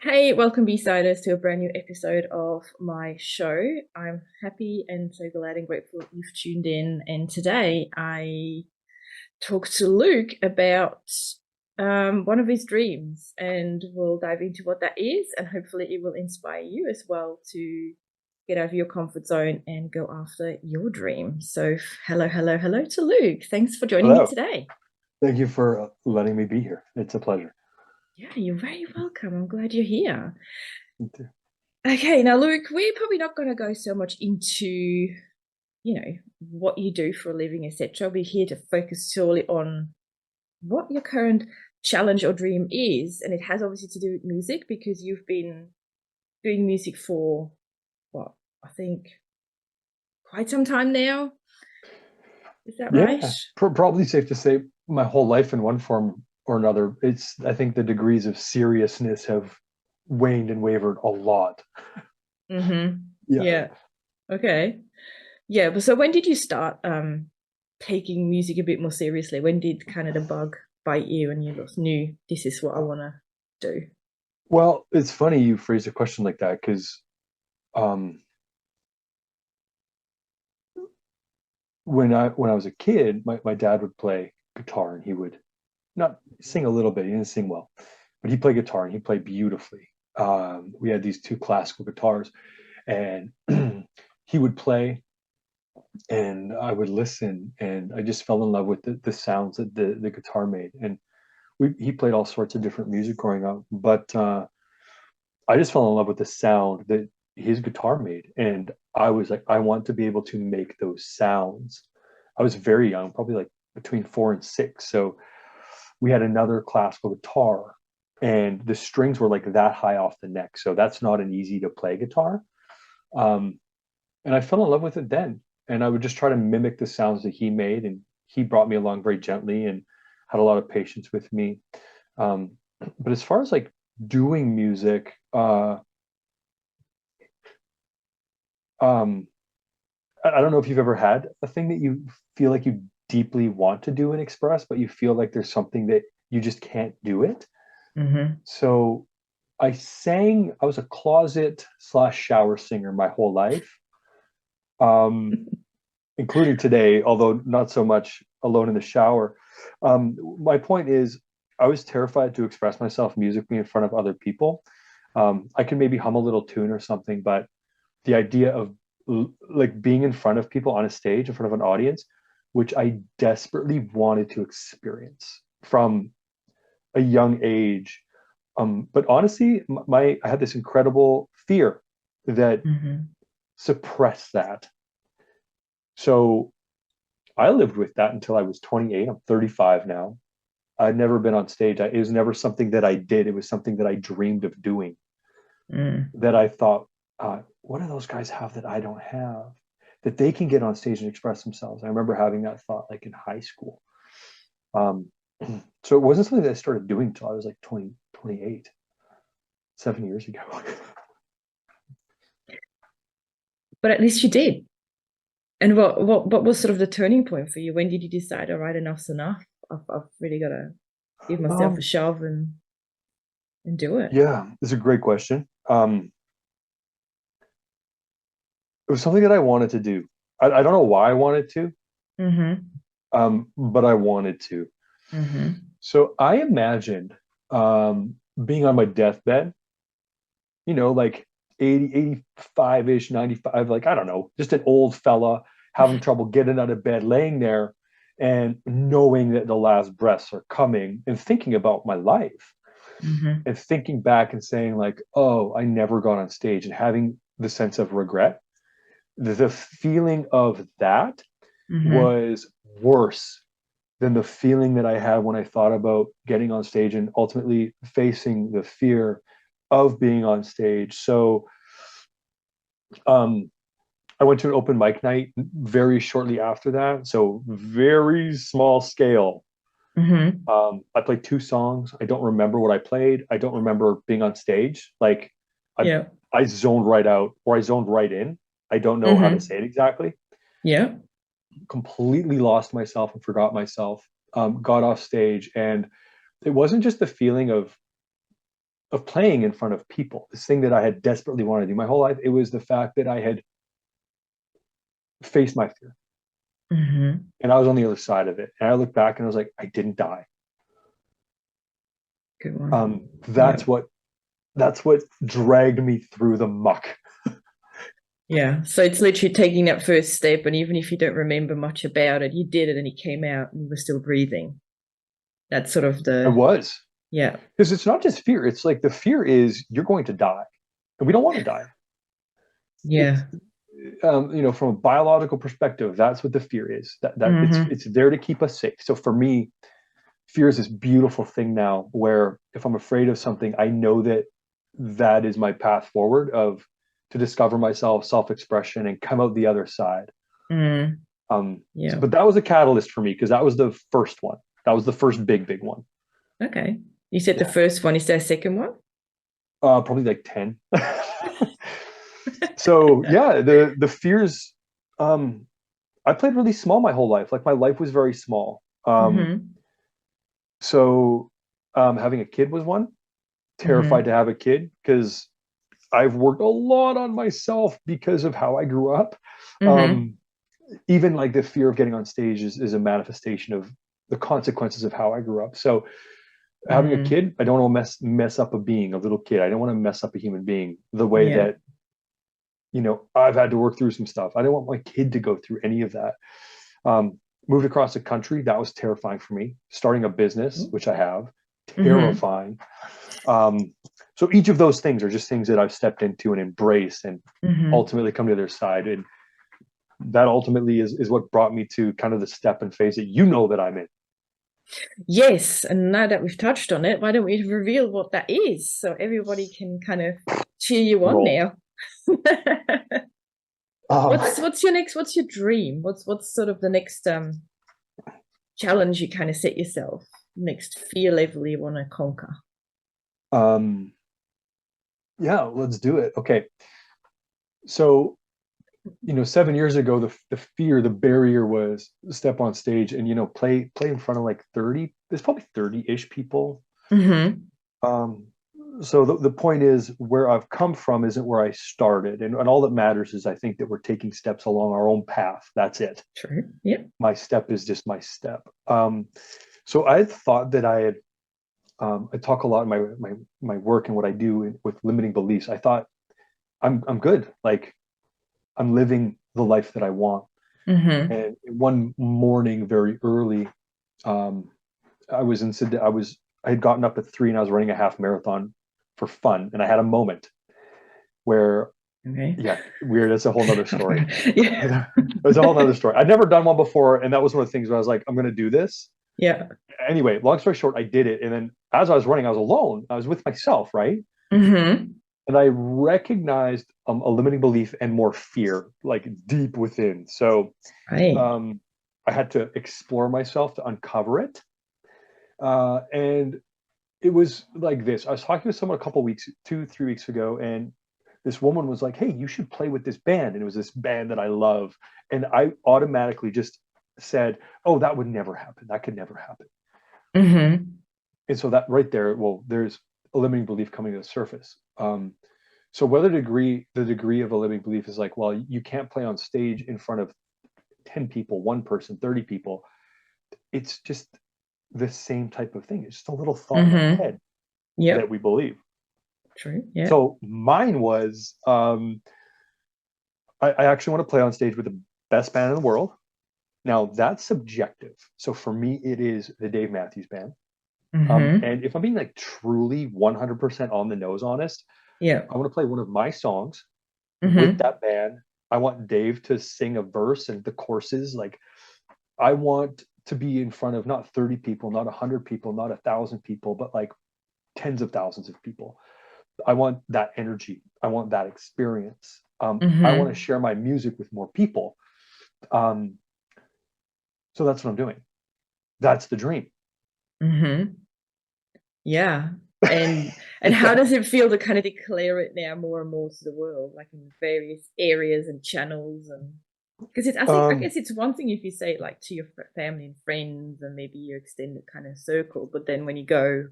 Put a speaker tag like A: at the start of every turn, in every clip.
A: Hey, welcome, B-Siders, to a brand new episode of my show. I'm happy and so glad and grateful you've tuned in. And today I talked to Luke about one of his dreams, and we'll dive into what that is, and hopefully it will inspire you as well to get out of your comfort zone and go after your dream. So, hello to Luke. Thanks for joining me
B: Hello.
A: today.
B: Thank you for letting me be here. It's a pleasure.
A: Yeah, you're very welcome. I'm glad you're here.
B: Me too.
A: Okay, now Luke, we're probably not going to go so much into, what you do for a living, etc. We're here to focus solely on what your current challenge or dream is, and it has obviously to do with music because you've been doing music for what I think quite some time now. Is that right?
B: Yeah, probably safe to say my whole life in one form or another. I think the degrees of seriousness have waned and wavered a lot.
A: Mm-hmm.
B: Yeah.
A: Yeah. Okay. Yeah, but so when did you start taking music a bit more seriously? When did kind of the bug bite you and you just knew this is what I want to do?
B: Well, it's funny you phrase a question like that because um, when I was a kid, my dad would play guitar and he would not sing a little bit. He didn't sing well, but he played guitar and he played beautifully. We had these two classical guitars, and he would play and I would listen, and I just fell in love with the sounds that the guitar made. And he played all sorts of different music growing up, but I just fell in love with the sound that his guitar made. And I was like, I want to be able to make those sounds. I was very young, probably like between 4 and 6. So we had another classical guitar, and the strings were like that high off the neck. So that's not an easy to play guitar. Um, and I fell in love with it then. And I would just try to mimic the sounds that he made, and he brought me along very gently and had a lot of patience with me. Um, but as far as like doing music, um, I don't know if you've ever had a thing that you feel like you deeply want to do and express, but you feel like there's something that you just can't do it.
A: Mm-hmm.
B: So I was a closet slash shower singer my whole life. Um, Including today, although not so much alone in the shower. My point is, I was terrified to express myself musically in front of other people. I can maybe hum a little tune or something, but the idea of like being in front of people on a stage, in front of an audience, which I desperately wanted to experience from a young age. But honestly, I had this incredible fear that
A: Mm-hmm.
B: suppressed that. So I lived with that until I was 28. I'm 35 now. I'd never been on stage. It was never something that I did. It was something that I dreamed of doing.
A: Mm.
B: That I thought, what do those guys have that I don't have? That they can get on stage and express themselves. I remember having that thought like in high school. Um, so it wasn't something that I started doing until I was like 20, 28, 7 years ago.
A: But at least you did. And what was sort of the turning point for you? When did you decide, all right, enough's enough? I've really got to give myself a
B: um,
A: shove and do it.
B: yeah, it's a great question. It was something that I wanted to do. I don't know why I wanted to,
A: Mm-hmm.
B: but I wanted to.
A: Mm-hmm.
B: So I imagined being on my deathbed, like 80, 85-ish, 95, like, I don't know, just an old fella having trouble getting out of bed, laying there and knowing that the last breaths are coming and thinking about my life
A: Mm-hmm.
B: and thinking back and saying, like, oh, I never got on stage and having the sense of regret. The feeling of that
A: Mm-hmm.
B: was worse than the feeling that I had when I thought about getting on stage and ultimately facing the fear of being on stage. So um, I went to an open mic night very shortly after that. So very small scale.
A: Mm-hmm.
B: I played two songs. I don't remember what I played. I don't remember being on stage. Like I,
A: Yeah.
B: I zoned right out or I zoned right in. I don't know how to
A: Mm-hmm.
B: say it exactly.
A: Yeah.
B: Completely lost myself and forgot myself. Got off stage, and it wasn't just the feeling of of playing in front of people, this thing that I had desperately wanted to do my whole life. It was the fact that I had faced my fear
A: Mm-hmm.
B: and I was on the other side of it. And I look back and I was like, I didn't die.
A: Good one.
B: That's
A: Yeah.
B: what dragged me through the muck.
A: Yeah. So it's literally taking that first step, and even if you don't remember much about it, you did it and it came out and you were still breathing. That's sort of
B: I
A: the,
B: was,
A: yeah.
B: because it's not just fear. It's like the fear is you're going to die, and we don't want to die. It's
A: Yeah.
B: from a biological perspective, that's what the fear is. That
A: Mm-hmm.
B: it's there to keep us safe. So for me, fear is this beautiful thing now, where if I'm afraid of something, I know that that is my path forward of to discover myself, self-expression, and come out the other side.
A: Mm. Yeah.
B: But that was a catalyst for me because that was the first one. That was the first big one.
A: Okay. You said the
B: Yeah.
A: first one. Is there a second one?
B: Probably like 10. So yeah, the fears. Um, I played really small my whole life. Like my life was very small.
A: Mm-hmm.
B: So having a kid was one. Terrified
A: Mm-hmm.
B: to have a kid because I've worked a lot on myself because of how I grew up.
A: Mm-hmm.
B: Um, Even like the fear of getting on stage is a manifestation of the consequences of how I grew up. So having a
A: Mm.
B: kid, I don't want to mess up a being, a little kid. I don't want to mess up a human being the way
A: Yeah.
B: that I've had to work through some stuff. I don't want my kid to go through any of that. Moved across the country, that was terrifying for me. Starting a business, which I have,
A: Mm-hmm.
B: terrifying. Um, so each of those things are just things that I've stepped into and embraced and
A: Mm-hmm.
B: ultimately come to their side. And that ultimately is what brought me to kind of the step and phase that that I'm in.
A: Yes, and now that we've touched on it, why don't we reveal what that is so everybody can kind of cheer you on
B: Roll.
A: now?
B: Um,
A: What's your dream? What's sort of the next challenge you kind of set yourself? Next fear level you want to conquer?
B: um, yeah, let's do it. Okay. So, 7 years ago, the fear, the barrier was step on stage and, play in front of like 30, there's probably 30-ish people.
A: Mm-hmm.
B: Um, so the point is where I've come from isn't where I started. And all that matters is I think that we're taking steps along our own path. That's it.
A: True. Yep.
B: My step is just my step. So I thought that I talk a lot in my work and what I do with limiting beliefs. I thought I'm good. Like I'm living the life that I want.
A: Mm-hmm.
B: And one morning, very early, um, I was in Sydney. I had gotten up at 3 and I was running a half marathon for fun, and I had a moment where,
A: Okay.
B: yeah, weird. That's a whole nother story.
A: Yeah.
B: It's a whole nother story. I'd never done one before, and that was one of the things where I was like, I'm going to do this.
A: Yeah.
B: Anyway, long story short, I did it, and then as I was running, I was alone. I was with myself, right?
A: Mm-hmm.
B: And I recognized a limiting belief and more fear, like deep within. So
A: Right.
B: um, I had to explore myself to uncover it. And it was like this. I was talking to someone a couple weeks, 2, 3 weeks ago, and this woman was like, "Hey, you should play with this band." And it was this band that I love. And I automatically just said, "Oh, that would never happen. That could never happen."
A: Mm-hmm.
B: And so that right there, well, there's a limiting belief coming to the surface. So whether the degree of a limiting belief is like, well, you can't play on stage in front of 10 people, one person, 30 people. It's just the same type of thing. It's just a little thought in our
A: Mm-hmm.
B: head that
A: Yep.
B: we believe.
A: True. Yeah.
B: So mine was I actually want to play on stage with the best band in the world. Now that's subjective. So for me, it is the Dave Matthews Band.
A: Mm-hmm.
B: And if I'm being like truly 100% on the nose honest,
A: Yeah.
B: I want to play one of my songs with
A: Mm-hmm.
B: that band. I want Dave to sing a verse and the courses. Like I want to be in front of not 30 people, not 100 people, not 1,000 people, but like tens of thousands of people. I want that energy. I want that experience. I want to
A: Mm-hmm.
B: share my music with more people. Um, so that's what I'm doing. That's the dream.
A: Mm-hmm. Yeah. And how
B: Yeah.
A: does it feel to kind of declare it now more and more to the world, like in various areas and channels? And because I
B: Um,
A: guess it's one thing if you say it like to your family and friends and maybe your extended kind of circle, but then when you go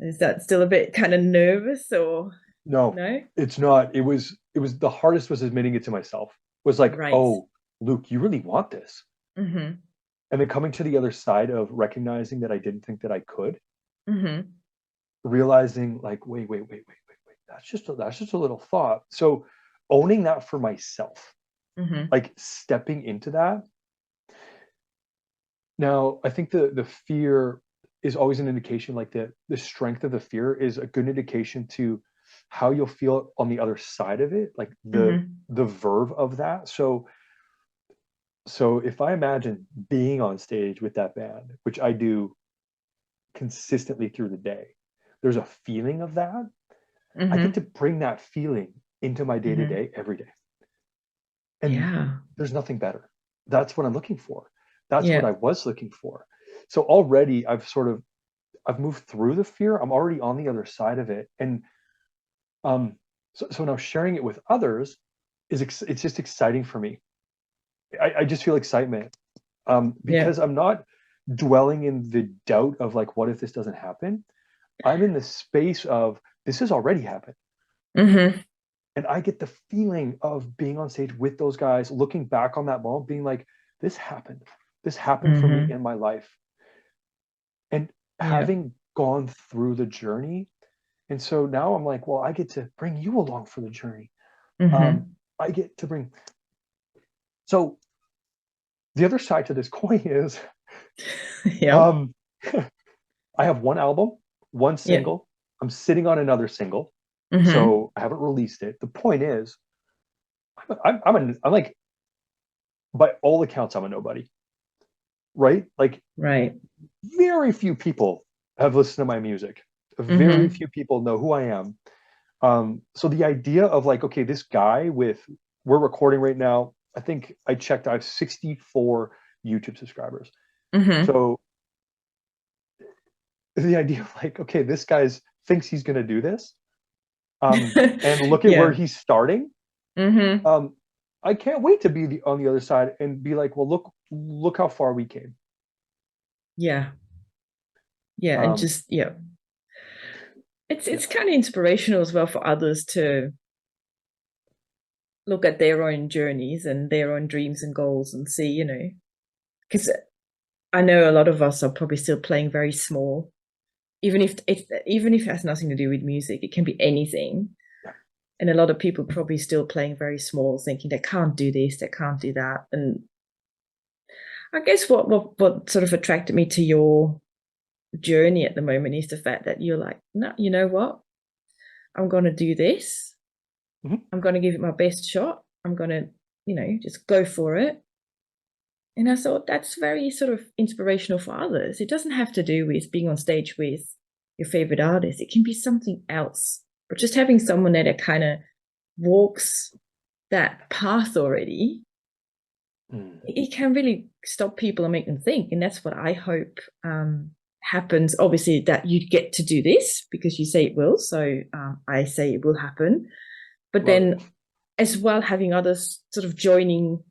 A: Is that still a bit kind of nervous or
B: No,
A: no?
B: it's not. It was the hardest was admitting it to myself. Was like,
A: Right.
B: oh, Luke, you really want this.
A: Mm-hmm.
B: And then coming to the other side of recognizing that I didn't think that I could,
A: Mm-hmm.
B: realizing like, wait. That's just a little thought. So owning that for myself,
A: Mm-hmm.
B: like stepping into that. Now, I think the fear is always an indication, like the strength of the fear is a good indication to how you'll feel on the other side of it, like
A: Mm-hmm.
B: the verve of that. So if I imagine being on stage with that band, which I do consistently through the day, there's a feeling of that. I get to
A: Mm-hmm.
B: bring that feeling into my day to
A: Mm-hmm.
B: day every day. And
A: Yeah.
B: there's nothing better. That's what I'm looking for. That's what
A: Yeah.
B: I was looking for. So already I've moved through the fear. I'm already on the other side of it. And um so now sharing it with others it's just exciting for me. I just feel excitement
A: Yeah.
B: because I'm not dwelling in the doubt of like, what if this doesn't happen? I'm in the space of this has already happened.
A: Mm-hmm.
B: And I get the feeling of being on stage with those guys, looking back on that moment, being like, this happened. This happened for me
A: Mm-hmm.
B: in my life. And
A: Yeah.
B: having gone through the journey. And so now I'm like, well, I get to bring you along for the journey. Um,
A: Mm-hmm.
B: I get to bring. So the other side to this coin is
A: Yeah.
B: um, I have one album, one
A: Yeah.
B: single. I'm sitting on another single.
A: Mm-hmm.
B: So I haven't released it. The point is, I'm like, by all accounts, I'm a nobody, right? Like,
A: Right.
B: very few people have listened to my music. Very
A: Mm-hmm.
B: few people know who I am. So the idea of like, okay, this guy with, we're recording right now. I think I checked, I have 64 YouTube subscribers.
A: Mm-hmm.
B: So the idea of like, okay, this guy's thinks he's going to do this. And look at where
A: Yeah.
B: he's starting.
A: Mm-hmm.
B: Um, I can't wait to be on the other side and be like, well, look how far we came.
A: Yeah. Yeah. And
B: Um,
A: just yeah. It's
B: yeah,
A: it's kind of inspirational as well for others to look at their own journeys and their own dreams and goals and see, because I know a lot of us are probably still playing very small, even if it has nothing to do with music, it can be anything.
B: yeah,
A: And a lot of people probably still playing very small, thinking they can't do this, they can't do that. And I guess what sort of attracted me to your journey at the moment is the fact that you're like, no, you know what? I'm gonna do this.
B: mhm,
A: I'm gonna give it my best shot. I'm gonna, just go for it. And I thought that's very sort of inspirational for others. It doesn't have to do with being on stage with your favorite artist. It can be something else. But just having someone there that kind of walks that path already,
B: mm,
A: it can really stop people and make them think. And that's what I hope happens. Obviously, that you get to do this because you say it will. So I say it will happen. But
B: love it.
A: then as well, having others sort of joining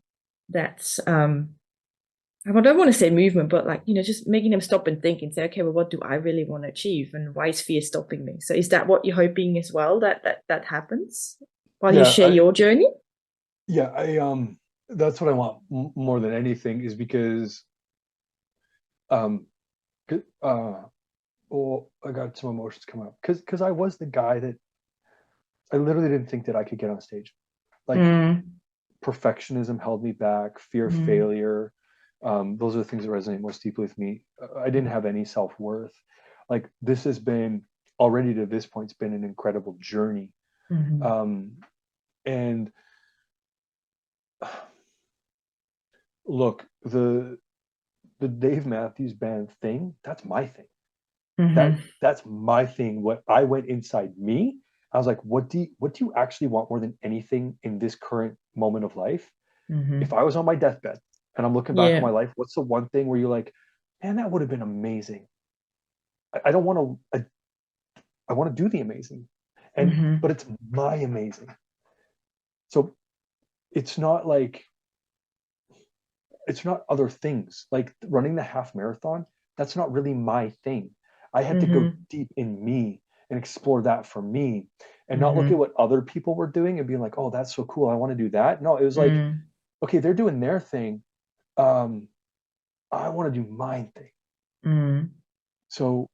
A: that I don't want to say movement, but like, just making them stop and think and say, okay, well, what do I really want to achieve? And why is fear stopping me? So is that what you're hoping as well, that happens while you
B: Yeah,
A: share your journey?
B: I that's what I want more than anything is because um c- uh well, I got some emotions coming up because I was the guy that I literally didn't think that I could get on stage. Like
A: Mm,
B: perfectionism held me back, fear of
A: mm,
B: failure. Those are the things that resonate most deeply with me. I didn't have any self-worth. Like this has been already to this point, it's been an incredible journey.
A: mm,
B: Um, and look, the Dave Matthews Band thing, that's my thing. That's my thing. What I went inside me, I was like, what do you actually want more than anything in this current moment of life? If
A: mm,
B: I was on my deathbed and I'm looking back on
A: yeah,
B: my life, what's the one thing where you're like, man, that would have been amazing. I don't want to. I want to do the amazing, and but
A: mm,
B: it's my amazing. So it's not like it's not other things like running the half marathon. That's not really my thing. I had to go deep in me and explore that for me, and not look at what other people were doing and being like, oh, that's so cool, I want to do that. No, it was like, okay, they're doing their thing. I want to do my thing. So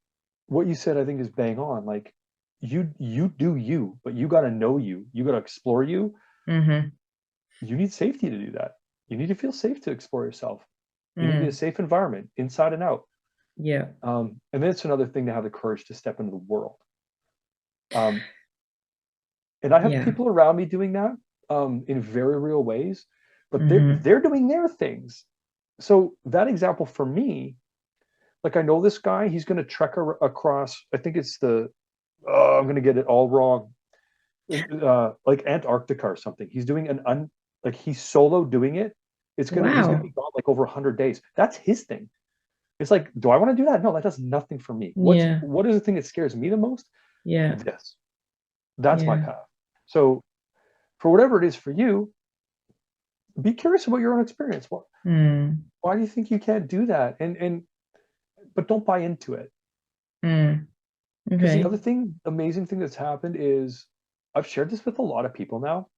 B: what you said, I think, is bang on. Like, you do you, but you got to know you. You got to explore you. You need safety to do that. You need to feel safe to explore yourself. You need a safe environment, inside and out.
A: Yeah.
B: And then it's another thing to have the courage to step into the world. And I have people around me doing that in very real ways, but they're doing their things. So that example for me, like, I know this guy, he's going to trek across, I think it's I'm going to get it all wrong, like Antarctica or something. He's doing like, he's solo doing it. He's going to be gone like over 100 days. That's his thing. It's like, do I want to do that? No, that does nothing for me. What is the thing that scares me the most? That's my path. So for whatever it is for you, be curious about your own experience. Why do you think you can't do that? But don't buy into it. Because the other amazing thing that's happened is, I've shared this with a lot of people now.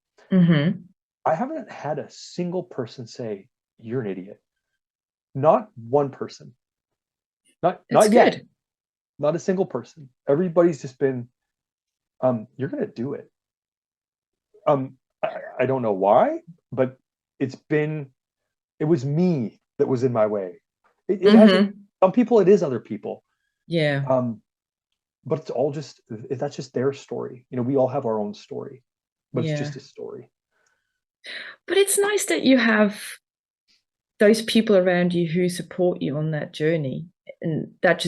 B: I haven't had a single person say, you're an idiot. Not one person. Not yet. Not a single person. Everybody's just been, you're going to do it. I don't know why, but it was me that was in my way. It hasn't, some people, it is other people. But it's all that's just their story. We all have our own story, but it's just a story.
A: But it's nice that you have those people around you who support you on that journey. And that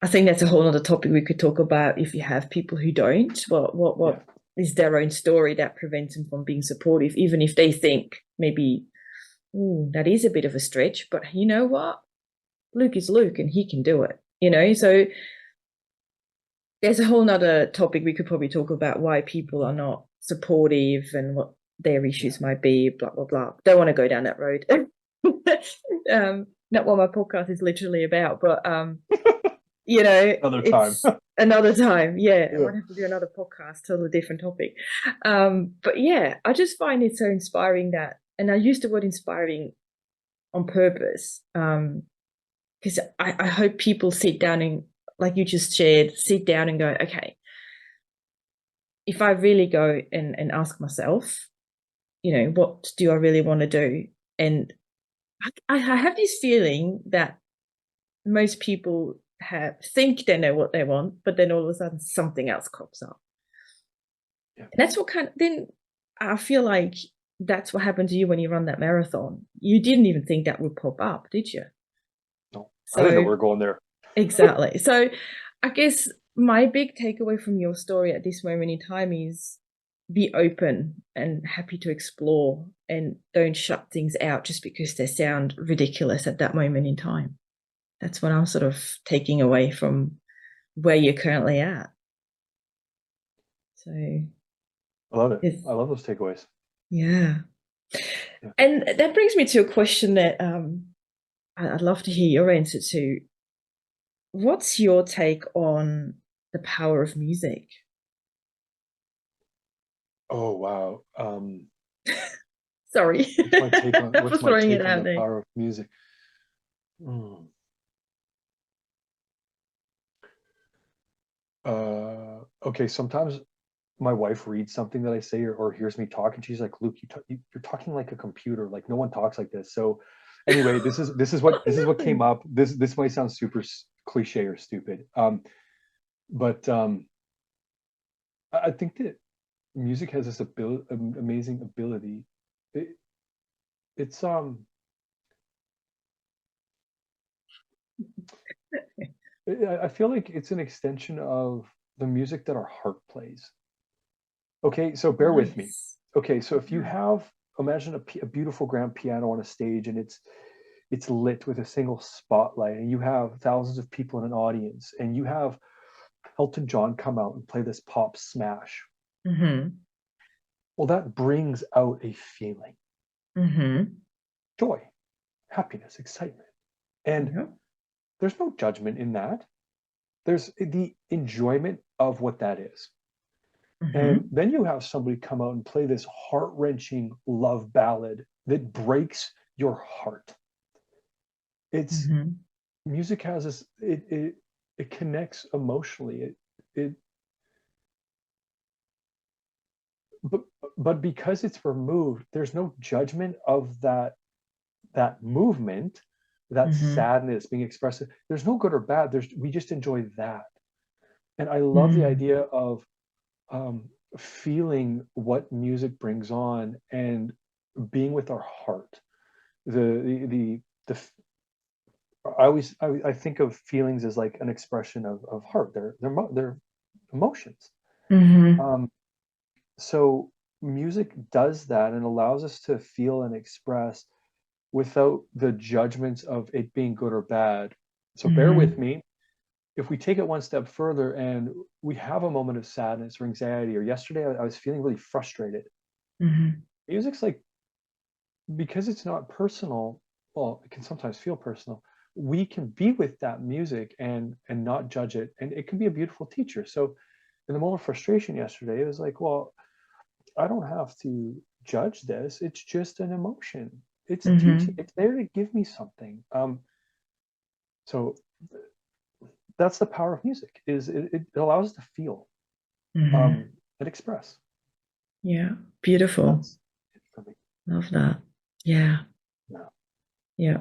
A: I think that's a whole other topic we could talk about. If you have people who don't, what is their own story that prevents them from being supportive, even if they think maybe, that is a bit of a stretch, but you know what? Luke is Luke and he can do it, so there's a whole nother topic we could probably talk about, why people are not supportive and what their issues might be, blah, blah, blah. Don't want to go down that road. Not what my podcast is literally about, but, another time. Yeah. I might have to do another podcast, totally different topic. But yeah, I just find it so inspiring and I use the word inspiring on purpose, because I hope people sit down and, like you just shared, sit down and go, okay, if I really go and ask myself, what do I really want to do? And I have this feeling that most people think they know what they want, but then all of a sudden something else crops up. And that's what then I feel like that's what happened to you when you run that marathon. You didn't even think that would pop up, did you?
B: No, I didn't know we were going there.
A: Exactly. So I guess my big takeaway from your story at this moment in time is, be open and happy to explore, and don't shut things out just because they sound ridiculous at that moment in time. That's what I'm sort of taking away from where you're currently at. So
B: I love it. I love those takeaways.
A: Yeah. And that brings me to a question that I'd love to hear your answer to. What's your take on the power of music?
B: Oh, wow.
A: Sorry.
B: What's my take on the
A: there.
B: power of music? Okay, sometimes my wife reads something that I say or hears me talk, and she's like, Luke, you're talking like a computer. Like, no one talks like this. So anyway, this is what came up. This might sound super cliche or stupid. But I think that music has this amazing ability. I feel like it's an extension of the music that our heart plays. Okay, so bear with me. Okay, so if you imagine a beautiful grand piano on a stage, and it's lit with a single spotlight, and you have thousands of people in an audience, and you have Elton John come out and play this pop smash. Well, that brings out a feeling. Joy, happiness, excitement. And there's no judgment in that. There's the enjoyment of what that is. And
A: Mm-hmm.
B: then you have somebody come out and play this heart-wrenching love ballad that breaks your heart. It's
A: Mm-hmm.
B: music has this, it connects emotionally. It but but because it's removed, there's no judgment of that movement, that
A: Mm-hmm.
B: sadness being expressed. There's no good or bad. We just enjoy that. And I love the
A: Mm-hmm.
B: idea of um, feeling what music brings on and being with our heart. The I think of feelings as like an expression of heart. They're emotions.
A: Mm-hmm.
B: Um, so music does that and allows us to feel and express without the judgments of it being good or bad. So bear with
A: Mm-hmm.
B: me. If we take it one step further and we have a moment of sadness or anxiety, or yesterday I was feeling really frustrated,
A: Mm-hmm.
B: music's like, because it's not personal, well, it can sometimes feel personal. We can be with that music and not judge it, and it can be a beautiful teacher. So in the moment of frustration yesterday, it was like, well, I don't have to judge this. It's just an emotion. It's teaching.
A: Mm-hmm.
B: It's there to give me something. So that's the power of music. Is it allows us to feel
A: Mm-hmm.
B: um, and express.
A: Yeah. Beautiful.
B: That's it for me.
A: Love that. Yeah.
B: No.
A: Yeah.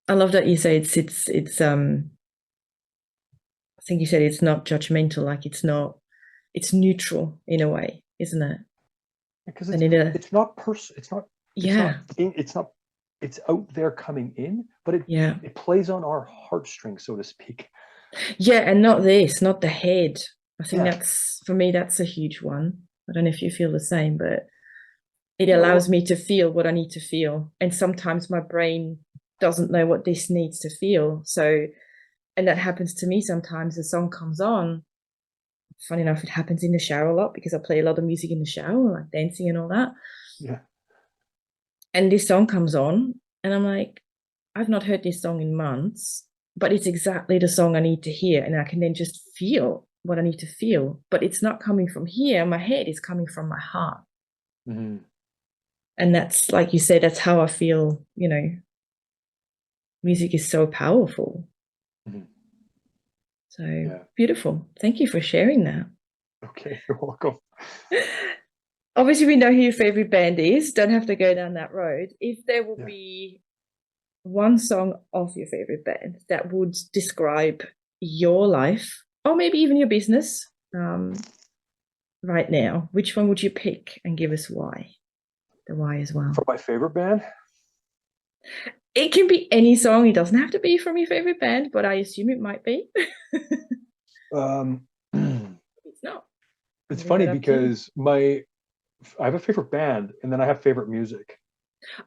A: I love that you say it's I think you said it's not judgmental, like it's neutral in a way, isn't it?
B: Because
A: And in a
B: it's not person. It's not
A: yeah,
B: in, it's not it's out there coming in, but
A: yeah.
B: it plays on our heartstrings, so to speak.
A: Yeah, and not this, not the head. I think
B: Yeah.
A: that's for me that's a huge one. I don't know if you feel the same, but it allows
B: Well,
A: me to feel what I need to feel. And sometimes my brain doesn't know what this needs to feel. So and that happens to me sometimes. The song comes on. Funny enough, it happens in the shower a lot because I play a lot of music in the shower, like dancing and all that.
B: yeah.
A: And this song comes on, and I'm like, I've not heard this song in months, but it's exactly the song I need to hear. And I can then just feel what I need to feel. But it's not coming from here. My head is coming from my heart.
B: Hmm.
A: And that's, like you said, that's how I feel, music is so powerful.
B: Hmm.
A: So
B: Yeah.
A: beautiful. Thank you for sharing that.
B: Okay. You're welcome.
A: Obviously, we know who your favorite band is. Don't have to go down that road. If there will
B: Yeah.
A: be one song of your favorite band that would describe your life or maybe even your business right now, which one would you pick and give us why? The why as
B: For
A: well.
B: my favorite band,
A: It can be any song. It doesn't have to be from your favorite band, but I assume it might be.
B: um,
A: It's not.
B: it's
A: I'll leave
B: funny
A: it up to you.
B: because I have a favorite band and then I have favorite music.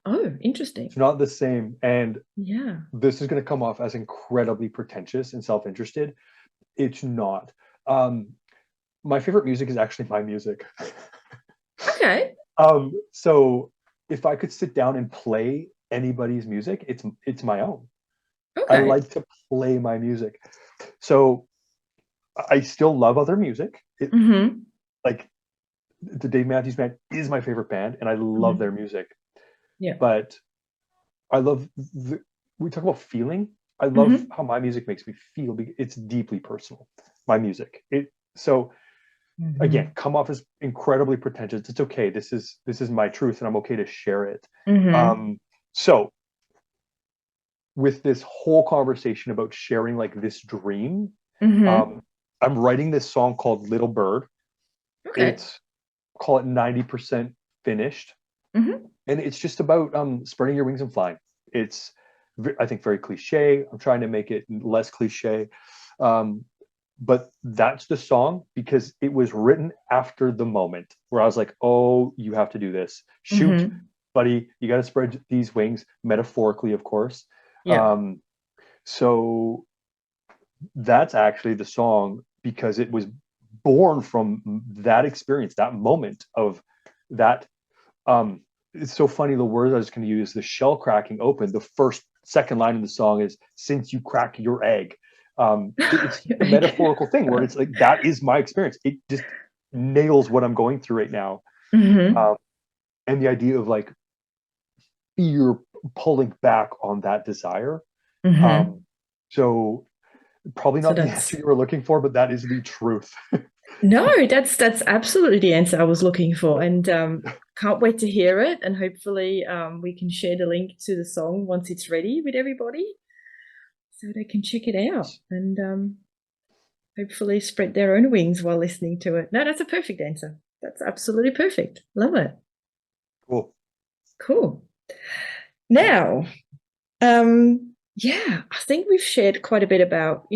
A: Oh,
B: It's
A: interesting.
B: not the same. And
A: Yeah.
B: this is going to come off as incredibly pretentious and self-interested. It's not. Um, my favorite music is actually my music.
A: Okay.
B: So if I could sit down and play anybody's music, it's my own. I
A: Okay.
B: like to play my music. So I still love other music.
A: Mm-hmm.
B: Like the Dave Matthews Band is my favorite band, and I love
A: Mm-hmm.
B: their music.
A: Yeah.
B: But I love we talk about feeling. I love
A: Mm-hmm.
B: how my music makes me feel. It's deeply personal. My music. So again,
A: Mm-hmm.
B: come off as incredibly pretentious. It's okay. This is my truth, and I'm okay to share it.
A: Mm-hmm.
B: So with this whole conversation about sharing like this dream,
A: Mm-hmm.
B: um, I'm writing this song called Little Bird.
A: Okay.
B: It's call it 90% finished,
A: Mm-hmm.
B: and it's just about spreading your wings and flying. It's I think very cliche. I'm trying to make it less cliche. Um, but that's the song because it was written after the moment where I was like, oh, you have to do this. Shoot,
A: Mm-hmm.
B: buddy, you got to spread these wings, metaphorically, of course.
A: Yeah.
B: Um, so that's actually the song because it was born from that experience, that moment of that. It's so funny, the words I was going to use, the shell cracking open, the first second line in the song is "Since you crack your egg." It's a metaphorical thing where it's like that is my experience. It just nails what I'm going through right now, and the idea of like fear pulling back on that desire. So probably
A: So
B: not the answer you were looking for, but that is the truth.
A: No, that's absolutely the answer I was looking for, and can't wait to hear it. And hopefully, we can share the link to the song once it's ready with everybody, so they can check it out and hopefully spread their own wings while listening to it. No, that's a perfect answer. That's absolutely perfect. Love it. Cool. Now, yeah, I think we've shared quite a bit about,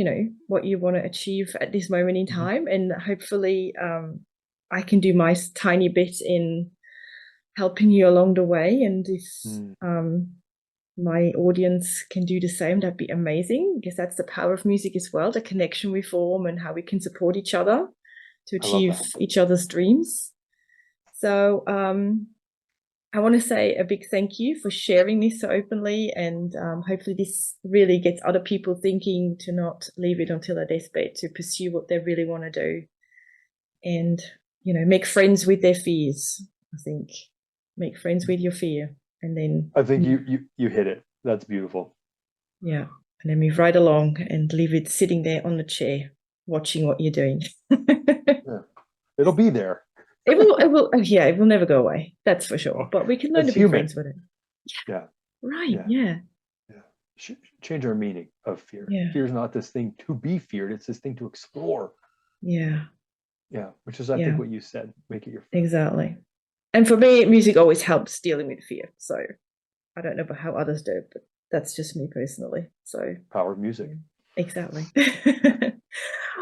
A: what you want to achieve at this moment in time. And hopefully I can do my tiny bit in helping you along the way. And if my audience can do the same, that'd be amazing, because that's the power of music as well, the connection we form and how we can support each other to achieve each other's dreams. So I want to say a big thank you for sharing this so openly, and hopefully this really gets other people thinking to not leave it until their deathbed, to pursue what they really want to do, and make friends with their fears. I think make friends with your fear, and then
B: I think you hit it. That's beautiful.
A: Yeah, and then move right along and leave it sitting there on the chair, watching what you're doing.
B: Yeah. It'll be there.
A: It will. Yeah, it will never go away. That's for sure. But we can learn to be friends with it.
B: Yeah.
A: Right. Yeah.
B: Change our meaning of fear.
A: Yeah.
B: Fear is not this thing to be feared. It's this thing to explore.
A: Yeah.
B: Yeah. Which is, I think, what you said. Make it your fear.
A: Exactly. And for me, music always helps dealing with fear. So I don't know about how others do, but that's just me personally. So
B: power of music.
A: Exactly.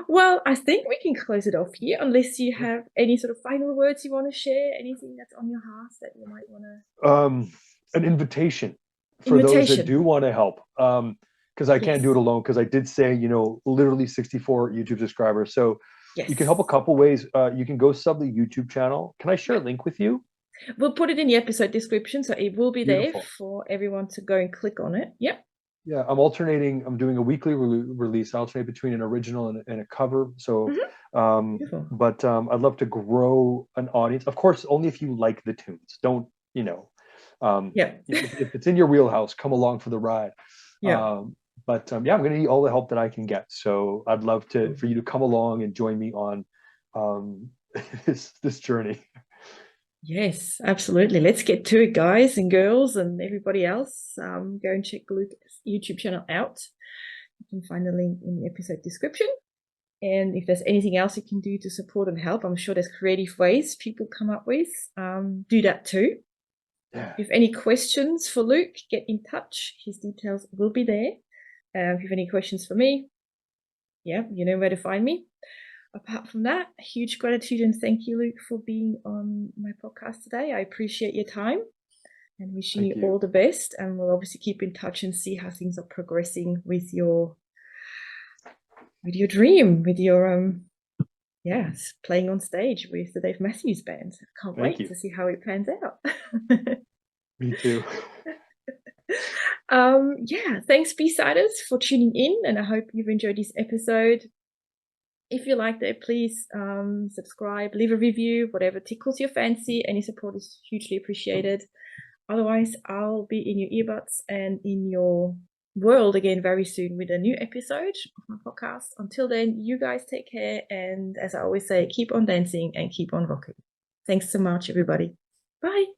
A: Well, I think we can close it off here, unless you have any sort of final words you want to share, anything that's on your heart that you might want
B: to. An invitation for those that do want to help. Because I can't do it alone, because I did say, literally 64 YouTube subscribers. So you can help a couple ways. You can go sub the YouTube channel. Can I share a link with you?
A: We'll put it in the episode description, so it will be there for everyone to go and click on it. Yep.
B: Yeah, I'm alternating. I'm doing a weekly release. I alternate between an original and a cover. So, but I'd love to grow an audience. Of course, only if you like the tunes. Don't, if it's in your wheelhouse, come along for the ride.
A: Yeah.
B: But I'm going to need all the help that I can get. So I'd love for you to come along and join me on this journey.
A: Yes, absolutely. Let's get to it, guys and girls and everybody else. Go and check Luke's YouTube channel out. You can find the link in the episode description. And if there's anything else you can do to support and help, I'm sure there's creative ways people come up with. Do that too.
B: Yeah.
A: If you have any questions for Luke, get in touch. His details will be there. If you have any questions for me, you know where to find me. Apart from that, huge gratitude and thank you, Luke, for being on my podcast today. I appreciate your time and wishing you all the best. And we'll obviously keep in touch and see how things are progressing with your dream, with your playing on stage with the Dave Matthews Band. Can't wait to see how it pans out.
B: Me too.
A: Thanks, B-Siders, for tuning in, and I hope you've enjoyed this episode. If you liked it, please subscribe, leave a review, whatever tickles your fancy. Any support is hugely appreciated. Otherwise, I'll be in your earbuds and in your world again very soon with a new episode of my podcast. Until then, you guys take care, and as I always say, keep on dancing and keep on rocking. Thanks so much, everybody. Bye.